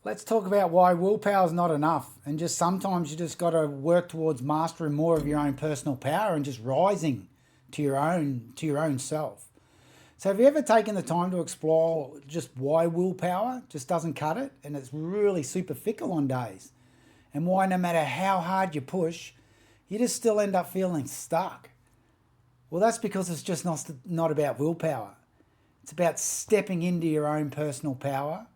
Let's talk about why willpower is not enough, and just sometimes you just got to work towards mastering more of your own personal power and just rising to your own self. So, have you ever taken the time to explore just why willpower just doesn't cut it, and it's really super fickle on days, and why no matter how hard you push, you just still end up feeling stuck? Well, that's because it's just not about willpower. It's about stepping into your own personal power,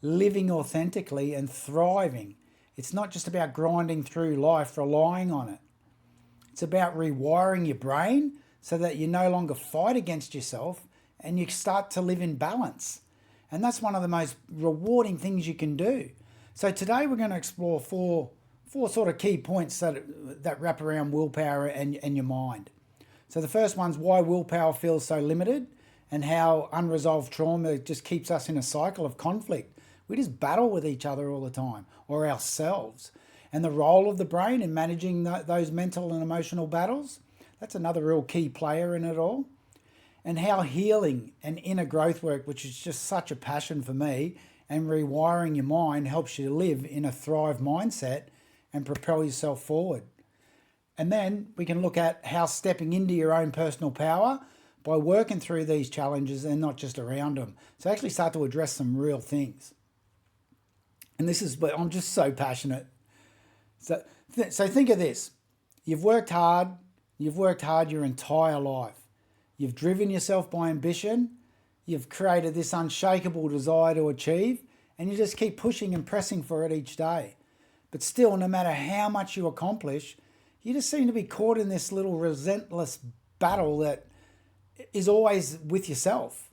living authentically and thriving. It's not just about grinding through life, relying on it. It's about rewiring your brain so that you no longer fight against yourself and you start to live in balance. And that's one of the most rewarding things you can do. So today we're going to explore four sort of key points that wrap around willpower and your mind. So the first one's why willpower feels so limited and how unresolved trauma just keeps us in a cycle of conflict. We just battle with each other all the time, or ourselves. And the role of the brain in managing those mental and emotional battles, that's another real key player in it all. And how healing and inner growth work, which is just such a passion for me, and rewiring your mind helps you live in a thrive mindset and propel yourself forward. And then we can look at how stepping into your own personal power by working through these challenges and not just around them. So actually start to address some real things. And this is what I'm just so passionate. So think of this. You've worked hard your entire life. You've driven yourself by ambition. You've created this unshakable desire to achieve, and you just keep pushing and pressing for it each day. But still, no matter how much you accomplish, you just seem to be caught in this little relentless battle that is always with yourself.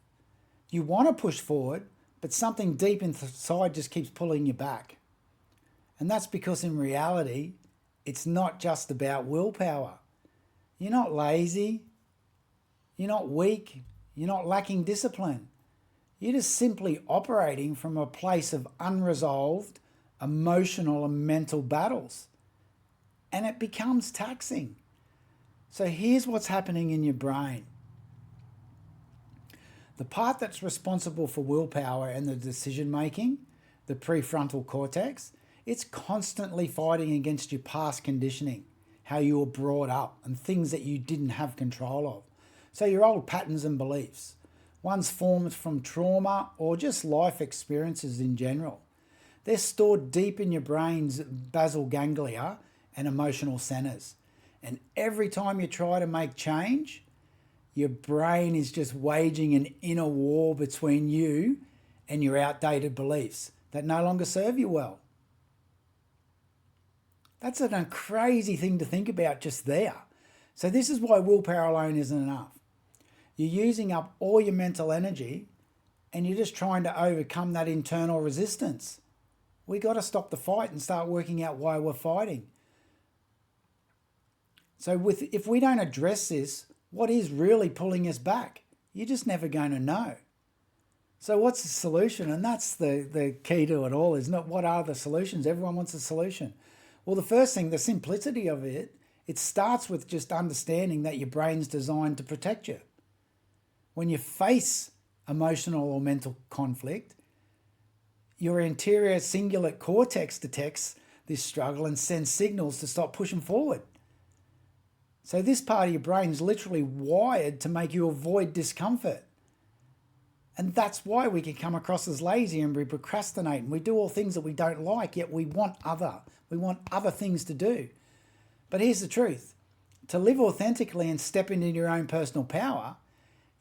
You want to push forward, but something deep inside just keeps pulling you back. And that's because in reality, it's not just about willpower. You're not lazy. You're not weak. You're not lacking discipline. You're just simply operating from a place of unresolved emotional and mental battles. And it becomes taxing. So here's what's happening in your brain. The part that's responsible for willpower and the decision making, the prefrontal cortex, it's constantly fighting against your past conditioning, how you were brought up, and things that you didn't have control of. So your old patterns and beliefs, ones formed from trauma or just life experiences in general. They're stored deep in your brain's basal ganglia and emotional centers. And every time you try to make change, your brain is just waging an inner war between you and your outdated beliefs that no longer serve you well. That's a crazy thing to think about just there. So this is why willpower alone isn't enough. You're using up all your mental energy and you're just trying to overcome that internal resistance. We got to stop the fight and start working out why we're fighting. So if we don't address this, what is really pulling us back? You're just never going to know. So what's the solution? And that's the key to it all, is not what are the solutions. Everyone wants a solution. Well, the first thing, the simplicity of it, it starts with just understanding that your brain's designed to protect you. When you face emotional or mental conflict, your anterior cingulate cortex detects this struggle and sends signals to stop pushing forward. So this part of your brain is literally wired to make you avoid discomfort. And that's why we can come across as lazy and we procrastinate and we do all things that we don't like, yet we want other things to do. But here's the truth. To live authentically and step into your own personal power,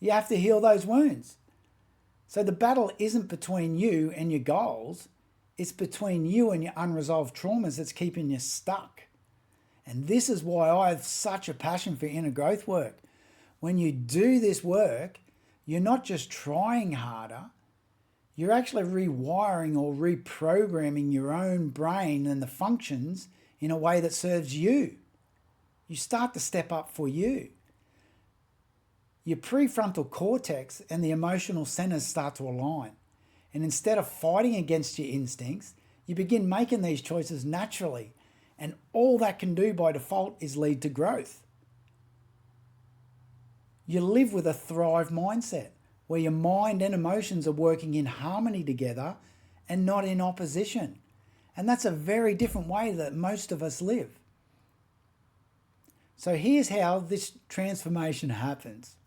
you have to heal those wounds. So the battle isn't between you and your goals, it's between you and your unresolved traumas that's keeping you stuck. And this is why I have such a passion for inner growth work. When you do this work, you're not just trying harder, you're actually rewiring or reprogramming your own brain and the functions in a way that serves you. You start to step up for you. Your prefrontal cortex and the emotional centers start to align. And instead of fighting against your instincts, you begin making these choices naturally. And all that can do by default is lead to growth. You live with a thrive mindset where your mind and emotions are working in harmony together and not in opposition. And that's a very different way that most of us live. So here's how this transformation happens.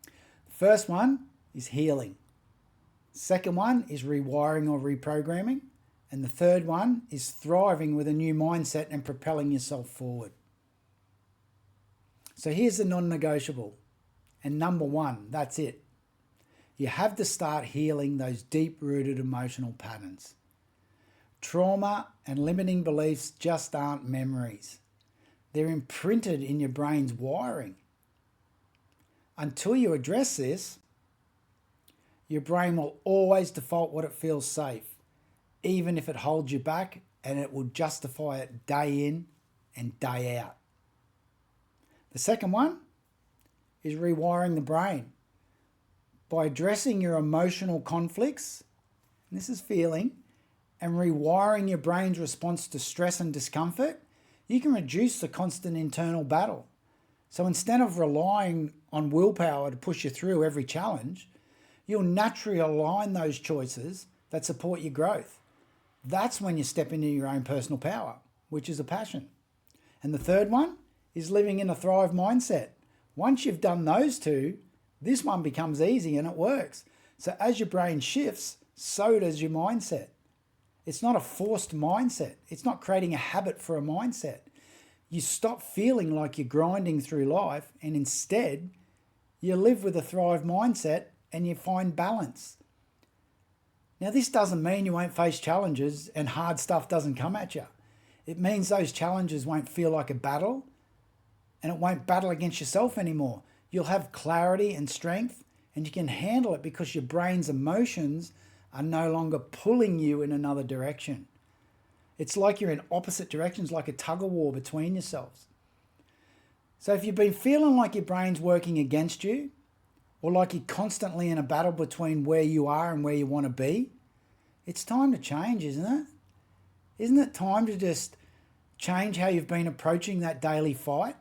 The first one is healing. Second one is rewiring or reprogramming. And the third one is thriving with a new mindset and propelling yourself forward. So here's the non-negotiable. And number one, that's it. You have to start healing those deep-rooted emotional patterns. Trauma and limiting beliefs just aren't memories. They're imprinted in your brain's wiring. Until you address this, your brain will always default what it feels safe, even if it holds you back, and it will justify it day in and day out. The second one is rewiring the brain. By addressing your emotional conflicts, and this is feeling, and rewiring your brain's response to stress and discomfort, you can reduce the constant internal battle. So instead of relying on willpower to push you through every challenge, you'll naturally align those choices that support your growth. That's when you step into your own personal power, which is a passion. And the third one is living in a thrive mindset. Once you've done those two, this one becomes easy and it works. So as your brain shifts, so does your mindset. It's not a forced mindset. It's not creating a habit for a mindset. You stop feeling like you're grinding through life, and instead you live with a thrive mindset and you find balance. Now, this doesn't mean you won't face challenges and hard stuff doesn't come at you. It means those challenges won't feel like a battle, and it won't battle against yourself anymore. You'll have clarity and strength, and you can handle it because your brain's emotions are no longer pulling you in another direction. It's like you're in opposite directions, like a tug of war between yourselves. So if you've been feeling like your brain's working against you, or like you're constantly in a battle between where you are and where you want to be, it's time to change, isn't it? Isn't it time to just change how you've been approaching that daily fight?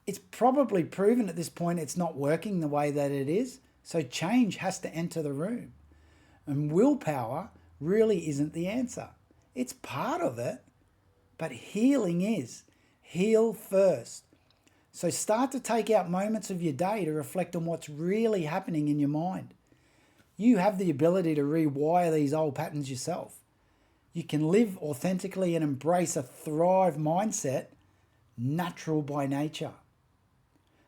It's probably proven at this point it's not working the way that it is, so change has to enter the room. And willpower really isn't the answer. It's part of it, but healing is. Heal first. So start to take out moments of your day to reflect on what's really happening in your mind. You have the ability to rewire these old patterns yourself. You can live authentically and embrace a thrive mindset, natural by nature.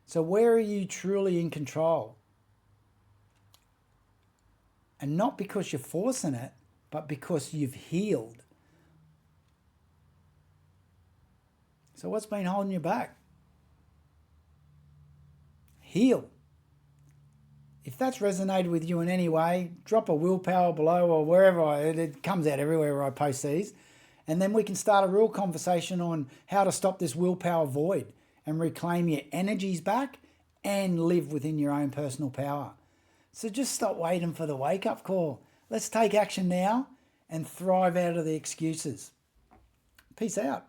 So where are you truly in control? And not because you're forcing it, but because you've healed. So what's been holding you back? Heal. If that's resonated with you in any way, drop a willpower below or wherever. It comes out everywhere where I post these. And then we can start a real conversation on how to stop this willpower void and reclaim your energies back and live within your own personal power. So just stop waiting for the wake-up call. Let's take action now and thrive out of the excuses. Peace out.